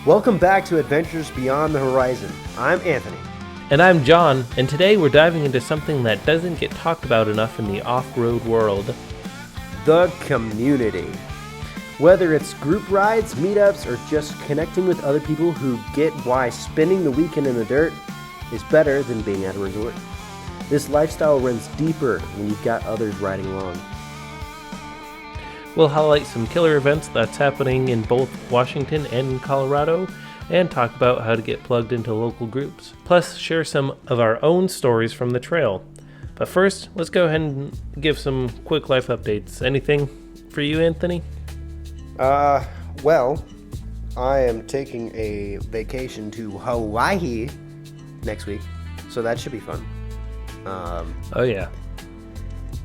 Welcome back to Adventures Beyond the Horizon. I'm Anthony. And I'm John, and today we're diving into something that doesn't get talked about enough in the off-road world. The community. Whether it's group rides, meetups, or just connecting with other people who get why spending the weekend in the dirt is better than being at a resort. This lifestyle runs deeper when you've got others riding along. We'll highlight some killer events that's happening in both Washington and Colorado, and talk about how to get plugged into local groups. Plus, share some of our own stories from the trail. But first, let's go ahead and give some quick life updates. Anything for you, Anthony? Well, I am taking a vacation to Hawaii next week, so that should be fun. Oh yeah.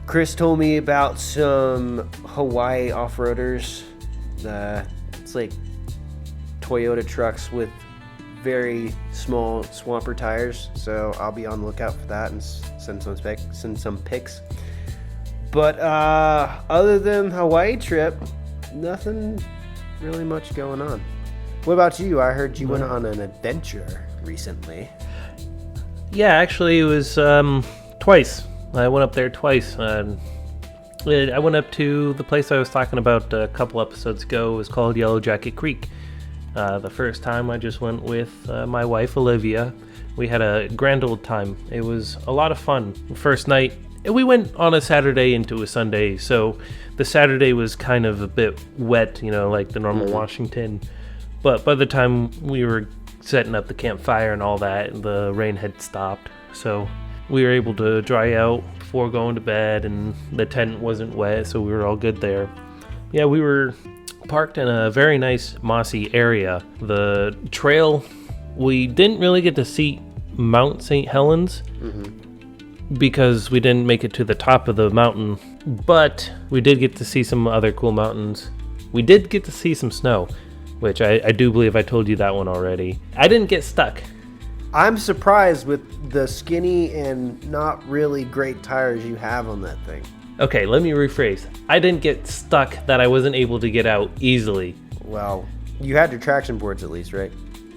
Chris told me about some Hawaii off-roaders. It's like Toyota trucks with very small swamper tires, so I'll be on the lookout for that and send some pics. But other than Hawaii trip, nothing really much going on. What about you? I heard you went on an adventure recently. Yeah, actually it was twice. I went up there twice. I went up to the place I was talking about a couple episodes ago. It was called Yellow Jacket Creek. The first time I just went with my wife, Olivia. We had a grand old time. It was a lot of fun. First night, we went on a Saturday into a Sunday, so the Saturday was kind of a bit wet, like the normal Washington. But by the time we were setting up the campfire and all that, the rain had stopped. So we were able to dry out before going to bed, and the tent wasn't wet, so we were all good there. Yeah, we were parked in a very nice mossy area. The trail, we didn't really get to see Mount St. Helens because we didn't make it to the top of the mountain, but we did get to see some other cool mountains. We did get to see some snow, which I do believe I told you that one already. I didn't get stuck. I'm surprised with the skinny and not really great tires you have on that thing. Okay, let me rephrase. I didn't get stuck that I wasn't able to get out easily. Well, you had your traction boards at least, right?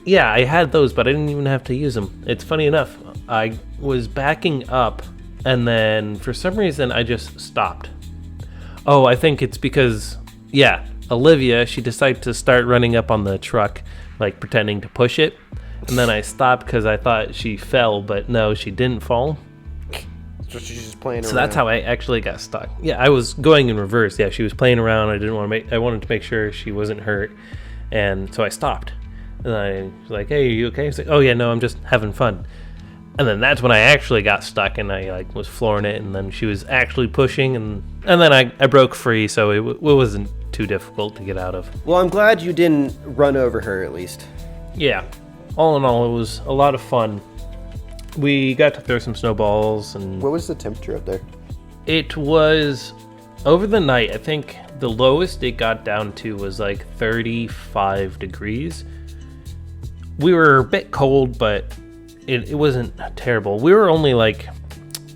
Yeah, I had those, but I didn't even have to use them. It's funny enough. I was backing up, and then for some reason I just stopped. Oh, I think it's because, Olivia, she decided to start running up on the truck, like pretending to push it. And then I stopped because I thought she fell, but no, she didn't fall. So she's just playing around. So that's how I actually got stuck. Yeah, I was going in reverse. Yeah, she was playing around. I wanted to make sure she wasn't hurt, and so I stopped. And I was like, "Hey, are you okay?" She's like, "Oh yeah, no, I'm just having fun." And then that's when I actually got stuck, and I was flooring it. And then she was actually pushing, and then I broke free, so it wasn't too difficult to get out of. Well, I'm glad you didn't run over her at least. Yeah. All in all, it was a lot of fun. We got to throw some snowballs. And what was the temperature up there? It was, over the night, I think the lowest it got down to was like 35 degrees. We were a bit cold, but it wasn't terrible. We were only like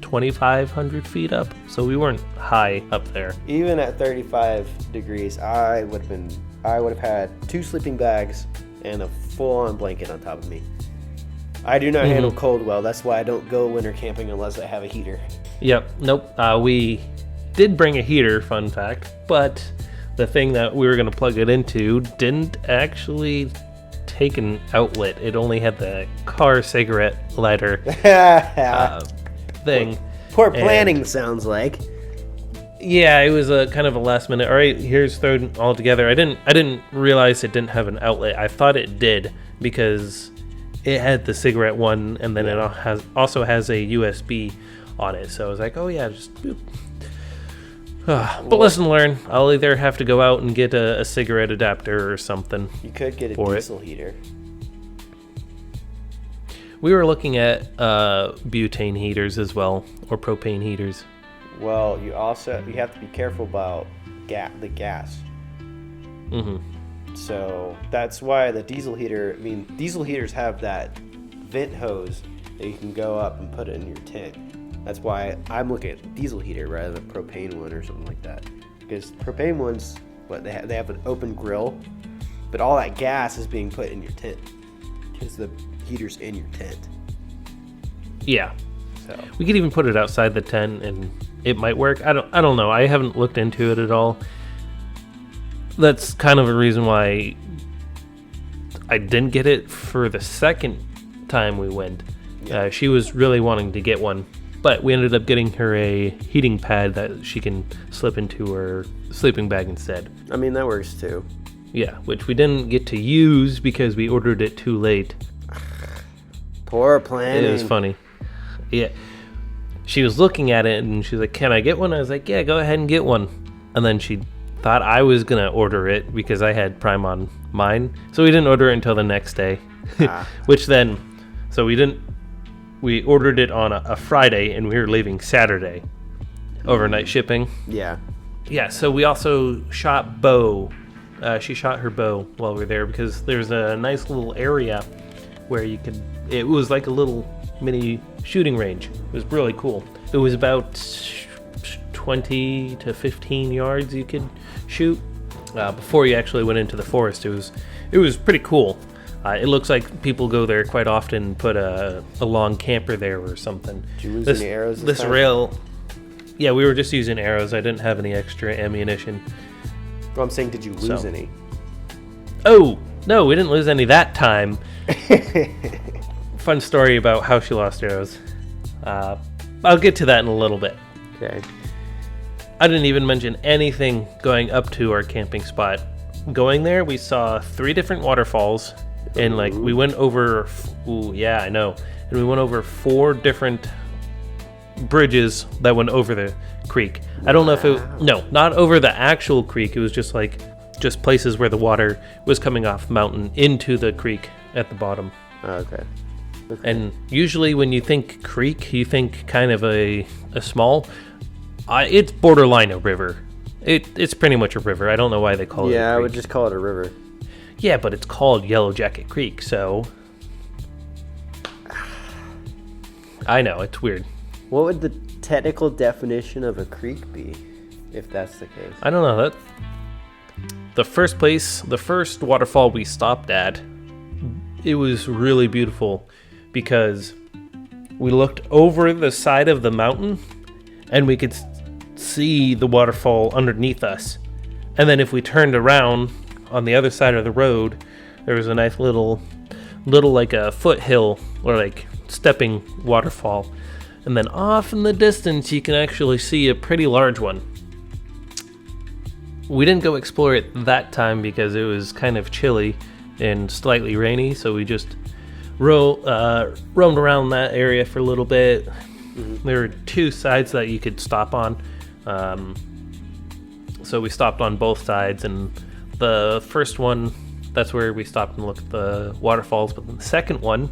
2,500 feet up, so we weren't high up there. Even at 35 degrees, I would have had 2 sleeping bags and a full-on blanket on top of me. I do not handle cold well. That's why I don't go winter camping unless I have a heater. Yep. Nope. We did bring a heater, fun fact, but the thing that we were going to plug it into didn't actually take an outlet. It only had the car cigarette lighter thing. Poor planning, sounds like. Yeah, it was a kind of a last minute. All right, here's thrown all together. I didn't realize it didn't have an outlet. I thought it did because it had the cigarette one, and then it also has a USB on it. So I was like, oh yeah, just boop. But lesson learned. I'll either have to go out and get a cigarette adapter or something. You could get a diesel heater. We were looking at butane heaters as well, or propane heaters. Well, you have to be careful about the gas. So that's why the diesel heater, diesel heaters have that vent hose that you can go up and put it in your tent. That's why I'm looking at diesel heater rather than propane one or something like that. because propane ones, they have an open grill, but all that gas is being put in your tent because the heater's in your tent. Yeah. So We could even put it outside the tent and it might work. I don't know. I haven't looked into it at all. That's kind of a reason why I didn't get it for the second time we went. Yeah. She was really wanting to get one, but we ended up getting her a heating pad that she can slip into her sleeping bag instead. I mean, that works too. Yeah, which we didn't get to use because we ordered it too late. Poor planning. It was funny. Yeah. She was looking at it and she's like, "Can I get one?" I was like, "Yeah, go ahead and get one." And then she thought I was going to order it because I had Prime on mine. So we didn't order it until the next day. Which then, so we ordered it on a Friday and we were leaving Saturday. Overnight shipping. Yeah. Yeah, so we also shot bow. She shot her bow while we were there because there's a nice little area where it was like a little mini shooting range. It was really cool. It was about 20 to 15 yards you could shoot before you actually went into the forest. It was pretty cool. It looks like people go there quite often and put a long camper there or something. Did you lose any arrows this time? rail? Yeah, we were just using arrows. I didn't have any extra ammunition. Well, I'm saying, did you lose any? Oh, no, we didn't lose any that time. Fun story about how she lost arrows. I'll get to that in a little bit. Okay. I didn't even mention anything going up to our camping spot. Going there, we saw 3 different waterfalls, and we went over. I know. And we went over 4 different bridges that went over the creek. I don't know if not over the actual creek. It was just places where the water was coming off the mountain into the creek at the bottom. Okay. And usually when you think creek, you think kind of a small. It's borderline a river. It's pretty much a river. I don't know why they call it a creek. Yeah, I would just call it a river. Yeah, but it's called Yellow Jacket Creek, so I know, it's weird. What would the technical definition of a creek be, if that's the case? I don't know. The first waterfall we stopped at, it was really beautiful because we looked over the side of the mountain and we could see the waterfall underneath us. And then if we turned around on the other side of the road, there was a nice little like a foothill or like stepping waterfall. And then off in the distance, you can actually see a pretty large one. We didn't go explore it that time because it was kind of chilly and slightly rainy, so we just roamed around that area for a little bit. Mm-hmm. There were 2 sides that you could stop on. So we stopped on both sides, and the first one, that's where we stopped and looked at the waterfalls, but the second one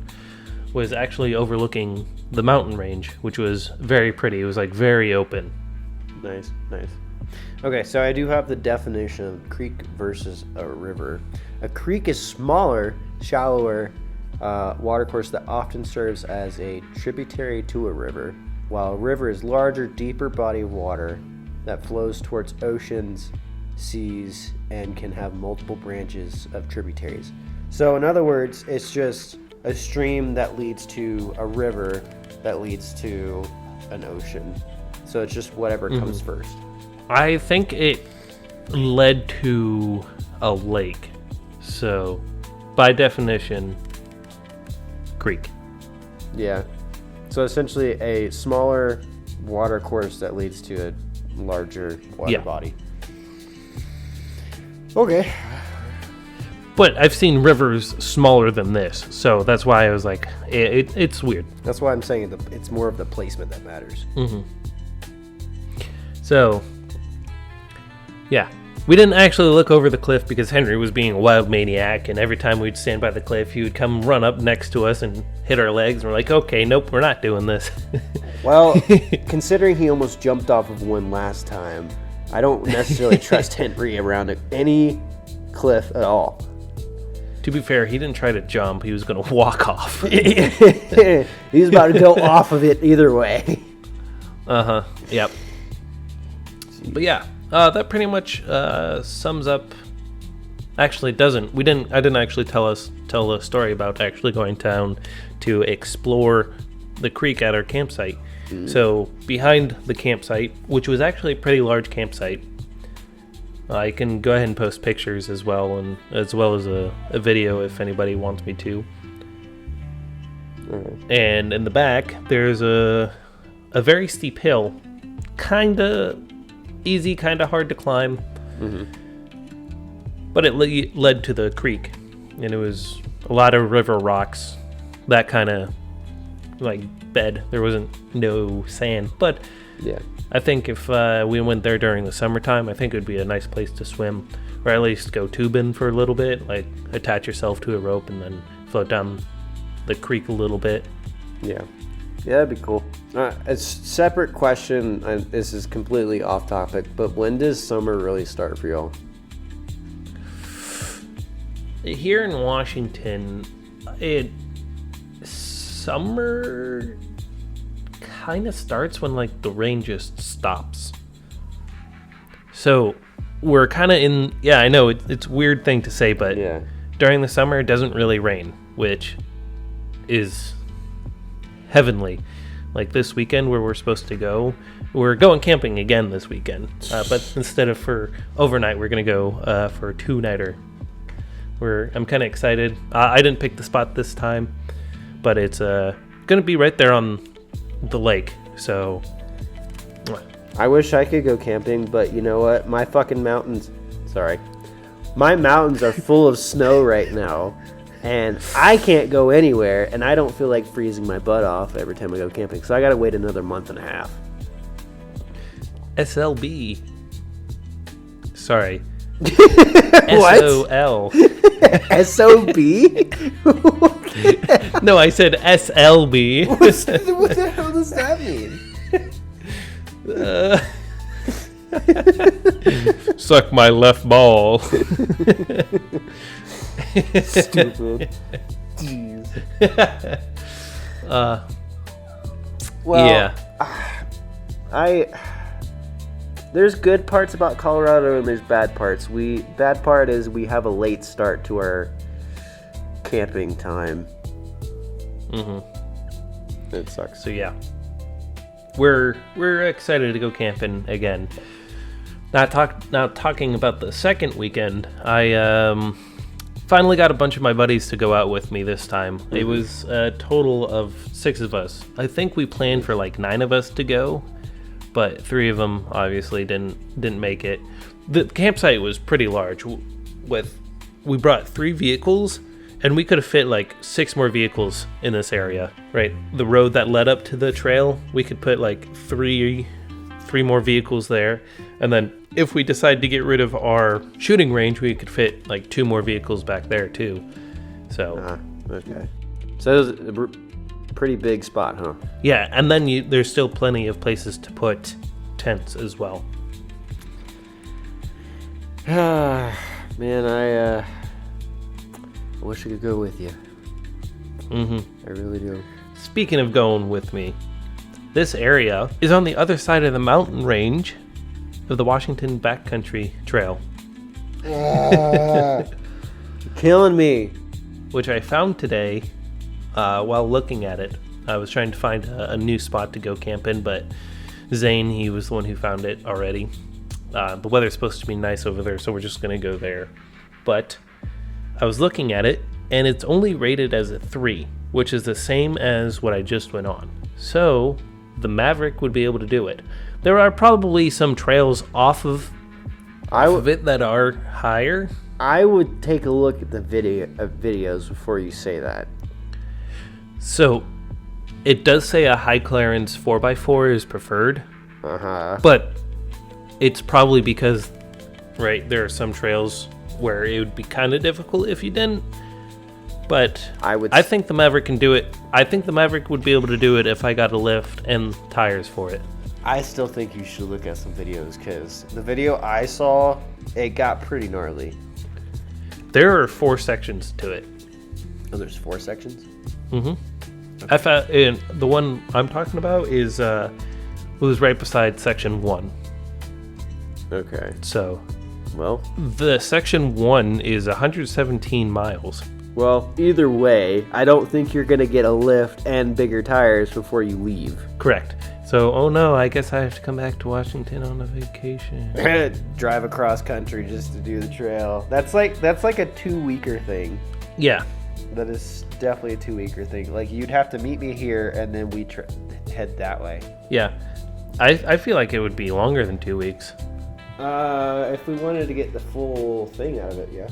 was actually overlooking the mountain range, which was very pretty. It was like very open. Nice. Okay, so I do have the definition of creek versus a river. A creek is smaller, shallower watercourse that often serves as a tributary to a river, while a river is larger, deeper body of water that flows towards oceans, seas, and can have multiple branches of tributaries. So in other words, it's just a stream that leads to a river that leads to an ocean. So it's just whatever comes first. I think it led to a lake. So by definition, creek. Yeah. So essentially a smaller water course that leads to a larger water body. Okay. But I've seen rivers smaller than this, so that's why I was like, it's weird. That's why I'm saying it's more of the placement that matters. Mm-hmm. So, yeah. We didn't actually look over the cliff because Henry was being a wild maniac, and every time we'd stand by the cliff, he would come run up next to us and hit our legs, and we're like, okay, nope, we're not doing this. Well, considering he almost jumped off of one last time, I don't necessarily trust Henry around any cliff at all. To be fair, he didn't try to jump. He was going to walk off. He was about to go off of it either way. Uh-huh. Yep. But yeah, that pretty much sums up. Actually, it doesn't. I didn't actually tell a story about actually going down to explore the creek at our campsite. So behind the campsite, which was actually a pretty large campsite, I can go ahead and post pictures as well, and as well as a video if anybody wants me to. And in the back, there's a very steep hill, kinda easy, kinda hard to climb. But it led to the creek, and it was a lot of river rocks, that kind of like bed. There wasn't no sand, but Yeah. I think if we went there during the summertime, I think it would be a nice place to swim, or at least go tubing for a little bit, like attach yourself to a rope and then float down the creek a little bit. Yeah. Yeah, that'd be cool. A separate question, this is completely off topic, but when does summer really start for y'all? Here in Washington, summer kind of starts when like the rain just stops. So we're kind of in, I know it's a weird thing to say, but Yeah. during the summer it doesn't really rain, which is heavenly. Like this weekend where we're supposed to go, we're going camping again this weekend, but instead of for overnight, we're gonna go for a 2-nighter. I'm kind of excited. I didn't pick the spot this time, but it's gonna be right there on the lake. So I wish I could go camping, but you know what? My mountains are full of snow right now, and I can't go anywhere, and I don't feel like freezing my butt off every time I go camping, so I gotta wait another month and a half. SLB. Sorry. What? SOL. SOB? No, I said SLB. What the hell does that mean? Suck my left ball. Stupid. Jeez. Well, yeah. There's good parts about Colorado and there's bad parts. Bad part is we have a late start to our camping time. It sucks. So yeah, we're excited to go camping again. Now talking about the second weekend, I finally got a bunch of my buddies to go out with me this time. It was a total of 6 of us. I think we planned for like 9 of us to go, but 3 of them obviously didn't make it. The campsite was pretty large. We brought 3 vehicles, and we could have fit like 6 more vehicles in this area, right? The road that led up to the trail, we could put like 3 more vehicles there, and then if we decide to get rid of our shooting range, we could fit like 2 more vehicles back there too. So okay. So it was a pretty big spot, huh? yeah, and then there's still plenty of places to put tents as well. Man, I wish I could go with you. I really do. Speaking of going with me, this area is on the other side of the mountain range of the Washington Backcountry Trail, Killing me. which I found today while looking at it. I was trying to find a new spot to go camp in, but Zane, he was the one who found it already. The weather's supposed to be nice over there, so we're just going to go there. But I was looking at it, and it's only rated as a 3, which is the same as what I just went on. So the Maverick would be able to do it. There are probably some trails off of it that are higher. I would take a look at the videos before you say that. So it does say a high clearance 4x4 is preferred. But it's probably because, right, there are some trails where it would be kind of difficult if you didn't. But I think the Maverick can do it. I think the Maverick would be able to do it if I got a lift and tires for it. I still think you should look at some videos, because the video I saw, it got pretty gnarly. There are 4 sections to it. Oh, there's 4 sections? Okay. I found, and the one I'm talking about is was right beside section 1. Okay. So, Well, the section 1 is 117 miles. Well, either way, I don't think you're going to get a lift and bigger tires before you leave. Correct. So, oh no, I guess I have to come back to Washington on a vacation. Drive across country just to do the trail. That's like a 2-weeker thing. Yeah. That is definitely a 2-weeker thing. Like, you'd have to meet me here and then we head that way. Yeah. I feel like it would be longer than 2 weeks. If we wanted to get the full thing out of it, yeah.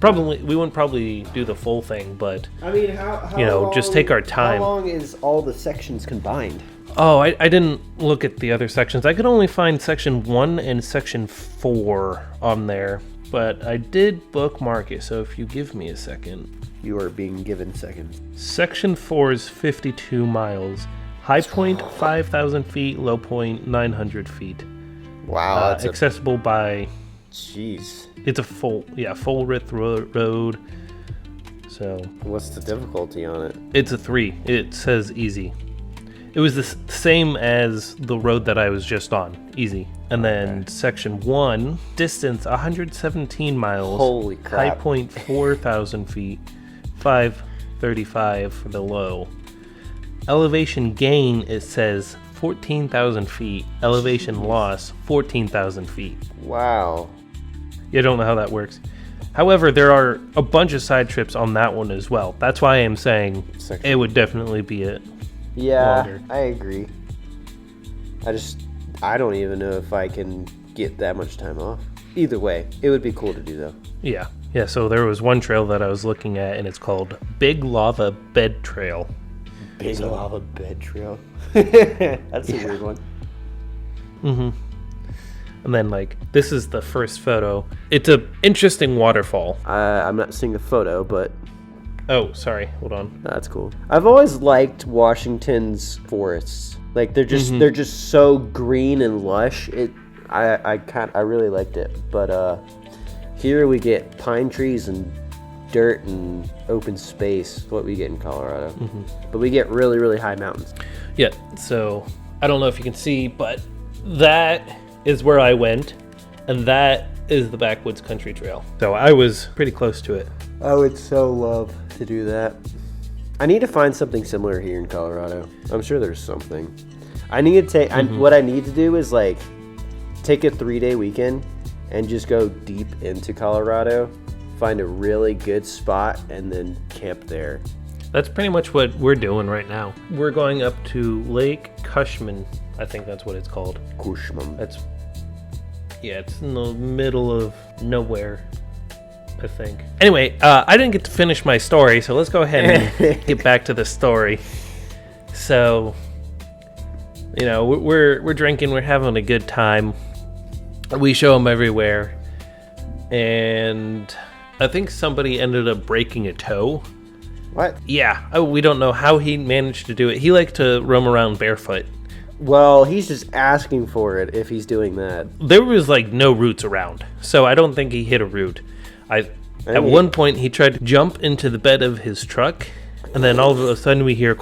We wouldn't probably do the full thing, but I mean, how long, just take our time. How long is all the sections combined? Oh, I didn't look at the other sections. I could only find section 1 and section 4 on there, but I did bookmark it, so if you give me a second. You are being given seconds. Section 4 is 52 miles. High point 5,000 feet, low point 900 feet. Wow, that's accessible by... Jeez. It's a full width road. So... What's the difficulty on it? It's a 3. It says easy. It was the same as the road that I was just on. Easy. And then section 1, distance 117 miles. Holy crap. High point 4,000 feet. 535 for the low. Elevation gain, it says 14,000 feet. Elevation loss, 14,000 feet. Wow. You don't know how that works. However, there are a bunch of side trips on that one as well. That's why I'm saying it would definitely be it. Yeah, longer. I agree. I don't even know if I can get that much time off. Either way, it would be cool to do though. Yeah. Yeah, so there was one trail that I was looking at, and it's called Big Lava Bed Trail. Big Lava Bed Trail. That's a weird one. Mm-hmm. And then, this is the first photo. It's a interesting waterfall. I'm not seeing a photo, but... Oh, sorry. Hold on. That's cool. I've always liked Washington's forests. Like, they're just so green and lush. I really liked it. But here we get pine trees and dirt and open space, what we get in Colorado. Mm-hmm. But we get really, really high mountains. Yeah, so I don't know if you can see, but that is where I went, and that is the Backwoods Country Trail. So I was pretty close to it. I would so love to do that. I need to find something similar here in Colorado. I'm sure there's something. I need to take, what I need to do is take a 3-day weekend and just go deep into Colorado, find a really good spot, and then camp there. That's pretty much what we're doing right now. We're going up to Lake Cushman. I think that's what it's called. Cushman. It's in the middle of nowhere, I think. Anyway, I didn't get to finish my story, so let's go ahead and get back to the story. So, we're drinking, we're having a good time. We show them everywhere, and I think somebody ended up breaking a toe. What? Yeah. Oh, we don't know how he managed to do it. He liked to roam around barefoot. Well, he's just asking for it if he's doing that. There was no roots around, so I don't think he hit a root. At one point, he tried to jump into the bed of his truck, and then all of a sudden we hear...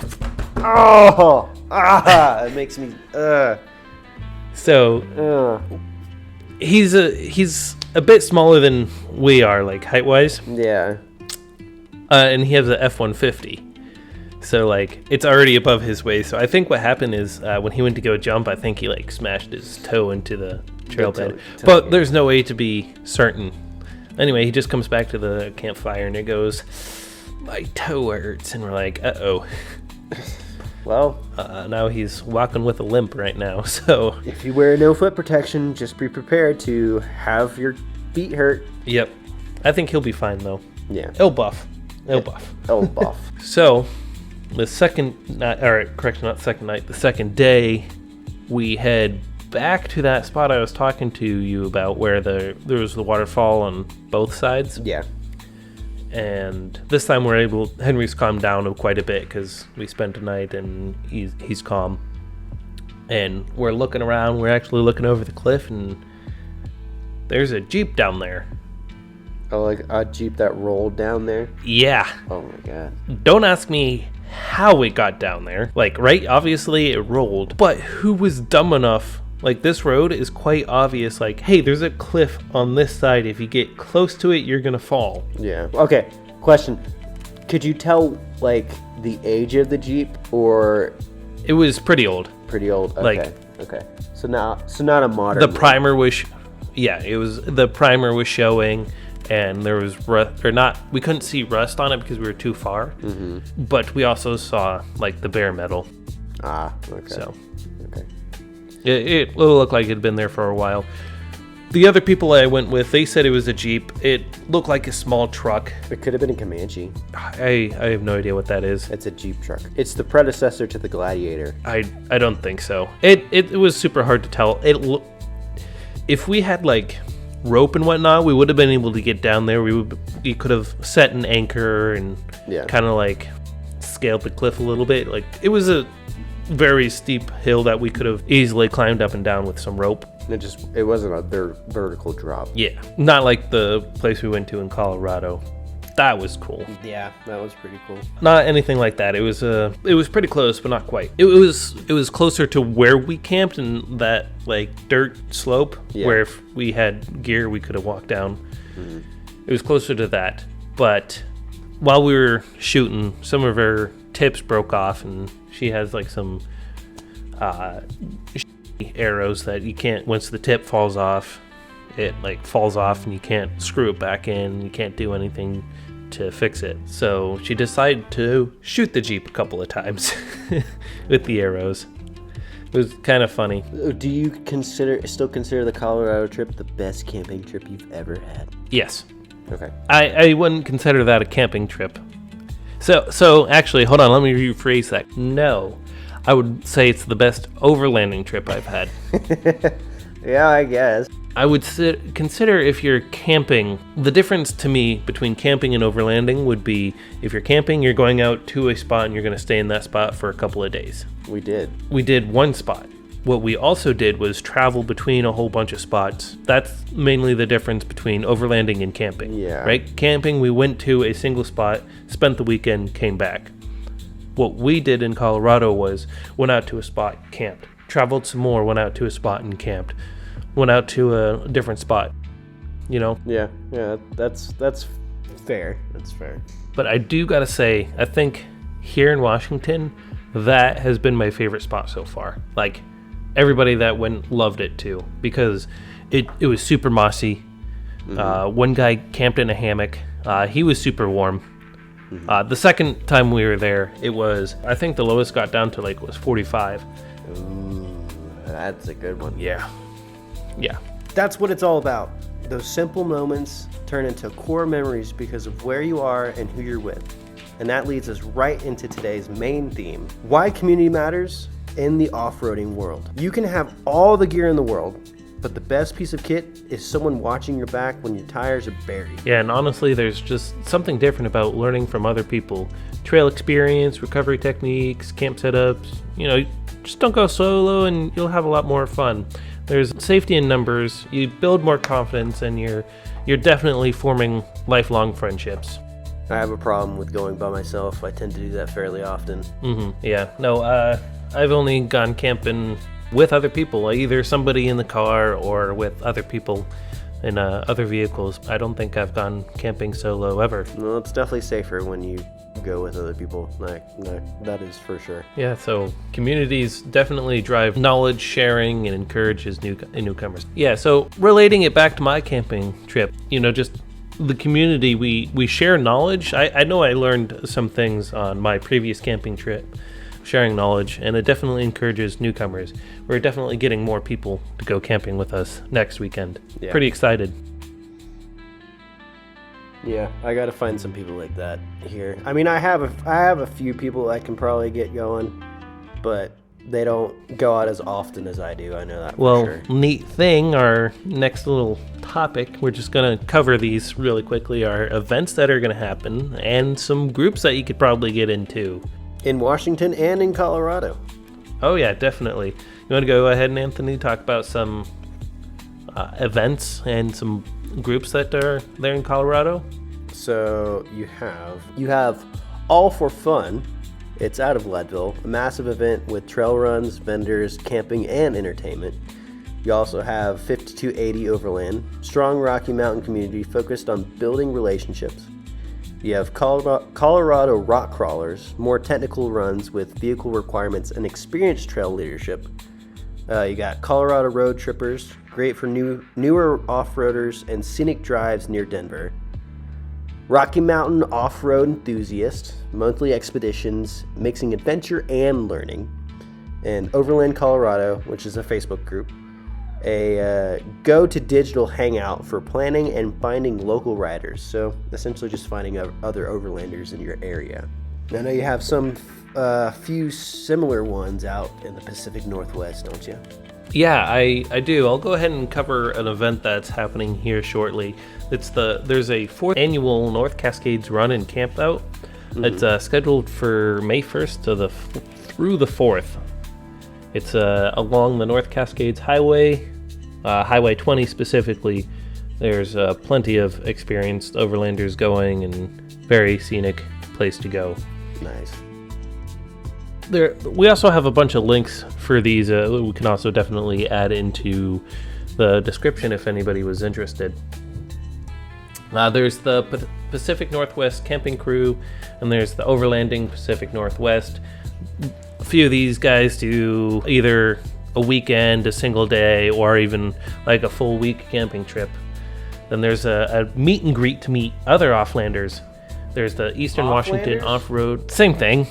It makes me... So, he's a bit smaller than we are, height-wise. Yeah. And he has a F-150. So, it's already above his waist. So I think what happened is when he went to go jump, I think he, smashed his toe into the trail bed. But there's no way to be certain. Anyway, he just comes back to the campfire and it goes, my toe hurts. And we're like, uh-oh. Well, now he's walking with a limp right now, so... If you wear no foot protection, just be prepared to have your feet hurt. Yep. I think he'll be fine, though. Yeah. He'll buff. So... The second night, the second day, we head back to that spot I was talking to you about where there was the waterfall on both sides. Yeah. And this time Henry's calmed down quite a bit because we spent a night and he's calm. And we're looking around, we're actually looking over the cliff and there's a Jeep down there. Oh, a Jeep that rolled down there? Yeah. Oh my God. Don't ask me how it got down there. Right? Obviously it rolled. But who was dumb enough Like, this road is quite obvious. Like, hey, there's a cliff on this side. If you get close to it, you're going to fall. Yeah. Okay. Question. Could you tell, like, the age of the Jeep, or... It was pretty old. Pretty old. Okay. Like, okay. So not a modern... The primer was... Yeah, it was... The primer was showing, and there was rust... Or not... We couldn't see rust on it because we were too far. Mm-hmm. But we also saw, like, the bare metal. Ah, okay. So... Okay. It looked like it had been there for a while. The other people I went with, they said it was a Jeep. It looked like a small truck. It could have been a Comanche. I have no idea what that is. It's a Jeep truck. It's the predecessor to the Gladiator. I don't think so. It was super hard to tell. If we had like rope and whatnot, we would have been able to get down there. We could have set an anchor and kind of like scaled the cliff a little bit. Like, it was a very steep hill that we could have easily climbed up and down with some rope. It wasn't a vertical drop. Yeah, not like the place we went to in Colorado. That was cool. Yeah, that was pretty cool. Not anything like that. It was pretty close, but not quite. It was closer to where we camped in that like dirt slope where if we had gear we could have walked down. Mm-hmm. It was closer to that. But while we were shooting, some of her tips broke off, and she has like some arrows that you can't, once the tip falls off, it like falls off and you can't screw it back in. You can't do anything to fix it. So she decided to shoot the Jeep a couple of times with the arrows. It was kind of funny. Do you still consider the Colorado trip the best camping trip you've ever had? Yes. Okay. I wouldn't consider that a camping trip. So actually, hold on, let me rephrase that. No, I would say it's the best overlanding trip I've had. Yeah, I guess. I would consider, if you're camping, the difference to me between camping and overlanding would be, if you're camping, you're going out to a spot and you're going to stay in that spot for a couple of days. We did one spot. What we also did was travel between a whole bunch of spots. That's mainly the difference between overlanding and camping. Yeah. Right? Camping, we went to a single spot, spent the weekend, came back. What we did in Colorado was went out to a spot, camped, traveled some more, went out to a spot and camped, went out to a different spot. You know? Yeah, that's fair. That's fair. But I do gotta say, I think here in Washington, that has been my favorite spot so far. Like, everybody that went loved it too, because it was super mossy. Mm-hmm. One guy camped in a hammock. He was super warm. Mm-hmm. The second time we were there, I think the lowest got down to was 45. Ooh, that's a good one. Yeah. That's what it's all about. Those simple moments turn into core memories because of where you are and who you're with. And that leads us right into today's main theme: why community matters in the off-roading world. You can have all the gear in the world, but the best piece of kit is someone watching your back when your tires are buried. Yeah, and honestly, there's just something different about learning from other people. Trail experience, recovery techniques, camp setups. Just don't go solo and you'll have a lot more fun. There's safety in numbers, you build more confidence, and you're definitely forming lifelong friendships. I have a problem with going by myself. I tend to do that fairly often. Mm-hmm. Yeah. No, I've only gone camping with other people, either somebody in the car or with other people in other vehicles. I don't think I've gone camping solo ever. Well, it's definitely safer when you go with other people. That is for sure. Yeah, so communities definitely drive knowledge sharing and encourages newcomers. Yeah, so relating it back to my camping trip, just the community, we share knowledge. I know I learned some things on my previous camping trip, sharing knowledge, and it definitely encourages newcomers. We're definitely getting more people to go camping with us next weekend. Yeah. Pretty excited. Yeah, I gotta find some people like that here. I mean, I have a few people I can probably get going, but they don't go out as often as I do. I know that for sure. Well, neat thing, our next little topic, we're just going to cover these really quickly, are events that are going to happen and some groups that you could probably get into. In Washington and in Colorado. Oh, yeah, definitely. You want to go ahead and, Anthony, talk about some events and some groups that are there in Colorado? So you have All for Fun. It's out of Leadville, a massive event with trail runs, vendors, camping, and entertainment. You also have 5280 Overland, strong Rocky Mountain community focused on building relationships. You have Colorado rock crawlers, more technical runs with vehicle requirements and experienced trail leadership. You got Colorado road trippers, great for newer off-roaders and scenic drives near Denver. Rocky Mountain off-road enthusiast, monthly expeditions, mixing adventure and learning. And Overland Colorado, which is a Facebook group, a go-to-digital hangout for planning and finding local riders. So essentially just finding other overlanders in your area. I know you have some few similar ones out in the Pacific Northwest, don't you? Yeah, I do. I'll go ahead and cover an event that's happening here shortly. There's a 4th annual North Cascades Run and Camp Out. It's scheduled for May 1st through the 4th. It's along the North Cascades Highway, Highway 20 specifically. There's plenty of experienced overlanders going and very scenic place to go. Nice. We also have a bunch of links for these. We can also definitely add into the description if anybody was interested. There's the Pacific Northwest Camping Crew, and there's the Overlanding Pacific Northwest. A few of these guys do either a weekend, a single day, or even like a full week camping trip. Then there's a meet and greet to meet other offlanders. There's the Eastern Washington Off-Road. Same thing,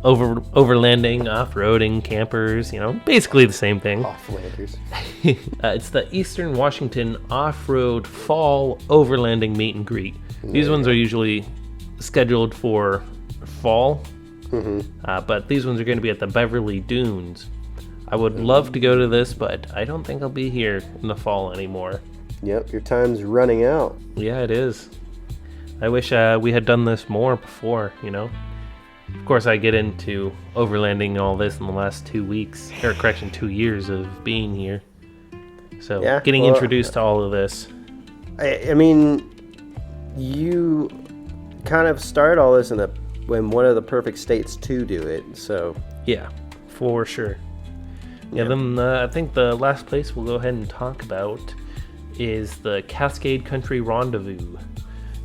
overlanding, off-roading, campers, basically the same thing. Offlanders. It's the Eastern Washington Off-Road Fall Overlanding Meet and Greet. These ones are usually scheduled for fall, but these ones are going to be at the Beverly Dunes. I would love to go to this, but I don't think I'll be here in the fall anymore. Yep, your time's running out. Yeah, it is. I wish we had done this more before, Of course, I get into overlanding and all this in the last 2 weeks, 2 years of being here. So, getting introduced to all of this. I mean, you kind of started all this in one of the perfect states to do it, so. Yeah, for sure. Yeah, then I think the last place we'll go ahead and talk about is the Cascade Country Rendezvous.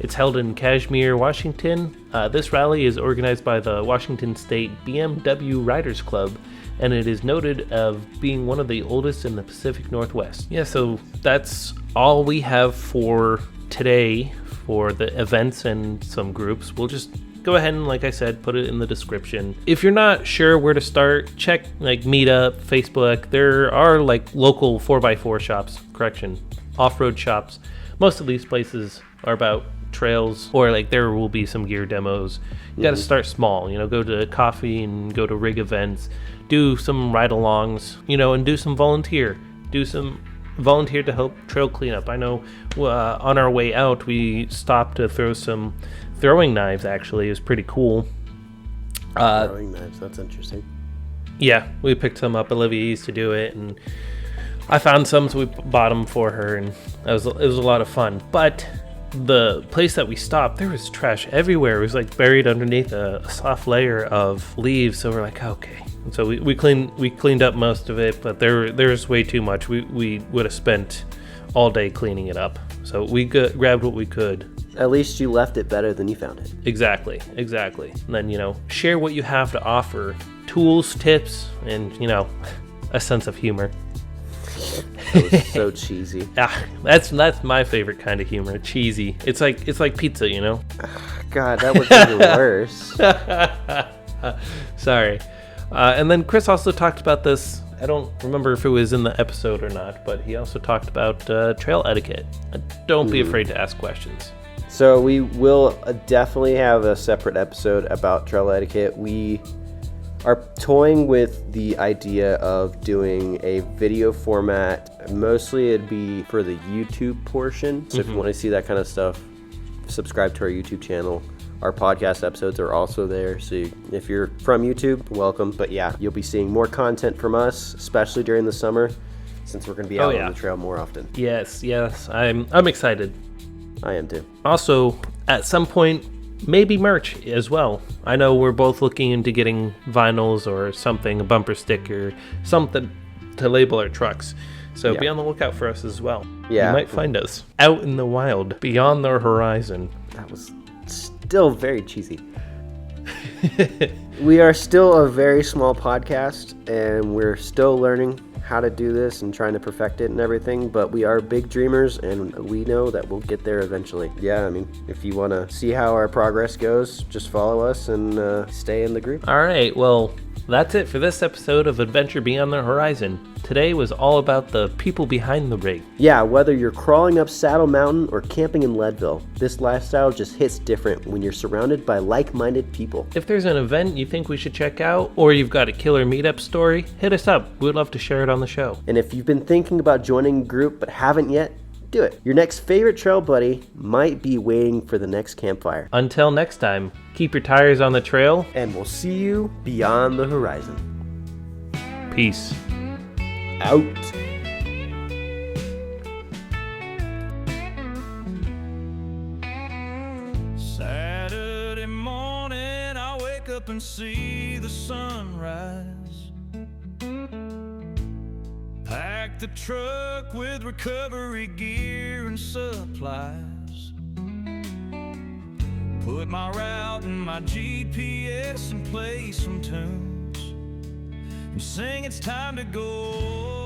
It's held in Kashmir, Washington. This rally is organized by the Washington State BMW Riders Club, and it is noted of being one of the oldest in the Pacific Northwest. Yeah, so that's all we have for today for the events and some groups. We'll just go ahead and, like I said, put it in the description. If you're not sure where to start, check Meetup, Facebook. There are local 4x4 shops, off-road shops. Most of these places are about trails, or there will be some gear demos. You got to start small, go to coffee and go to rig events, do some ride-alongs, and do some volunteer to help trail cleanup. I know on our way out we stopped to throw some throwing knives. Actually, it was pretty cool. Throwing knives, that's interesting. Yeah, we picked some up. Olivia used to do it, and I found some, so we bought them for her, and it was a lot of fun. But the place that we stopped, there was trash everywhere. It was buried underneath a soft layer of leaves. So we're okay. And so we cleaned up most of it, but there's way too much. We would have spent all day cleaning it up. So we grabbed what we could. At least you left it better than you found it. Exactly. And then share what you have to offer: tools, tips, and a sense of humor. That was so cheesy. That's my favorite kind of humor. Cheesy. It's like pizza, God, that was even worse. Sorry. And then Chris also talked about this. I don't remember if it was in the episode or not, but he also talked about trail etiquette. Don't be afraid to ask questions. So we will definitely have a separate episode about trail etiquette. We are toying with the idea of doing a video format. Mostly it'd be for the YouTube portion. So if you want to see that kind of stuff, subscribe to our YouTube channel. Our podcast episodes are also there. So if you're from YouTube, welcome. But yeah, you'll be seeing more content from us, especially during the summer, since we're going to be out on the trail more often. Yes. I'm excited. I am too. Also, at some point, maybe merch as well. I know we're both looking into getting vinyls or something, a bumper sticker, something to label our trucks. So Yeah. be on the lookout for us as well. Yeah. You might find us out in the wild, beyond the horizon. That was still very cheesy. We are still a very small podcast, and we're still learning how to do this and trying to perfect it and everything, but we are big dreamers, and we know that we'll get there eventually. Yeah, I mean, if you want to see how our progress goes, just follow us and stay in the group. All right, well, that's it for this episode of Adventure Beyond the Horizon. Today was all about the people behind the rig. Yeah, whether you're crawling up Saddle Mountain or camping in Leadville, this lifestyle just hits different when you're surrounded by like-minded people. If there's an event you think we should check out, or you've got a killer meetup story, hit us up. We'd love to share it on the show. And if you've been thinking about joining a group but haven't yet, do it. Your next favorite trail buddy might be waiting for the next campfire. Until next time, keep your tires on the trail. And we'll see you beyond the horizon. Peace. Out. Saturday morning, I wake up and see the sunrise. Pack the truck with recovery gear and supplies. Put my route in my GPS and play some tunes and sing it's time to go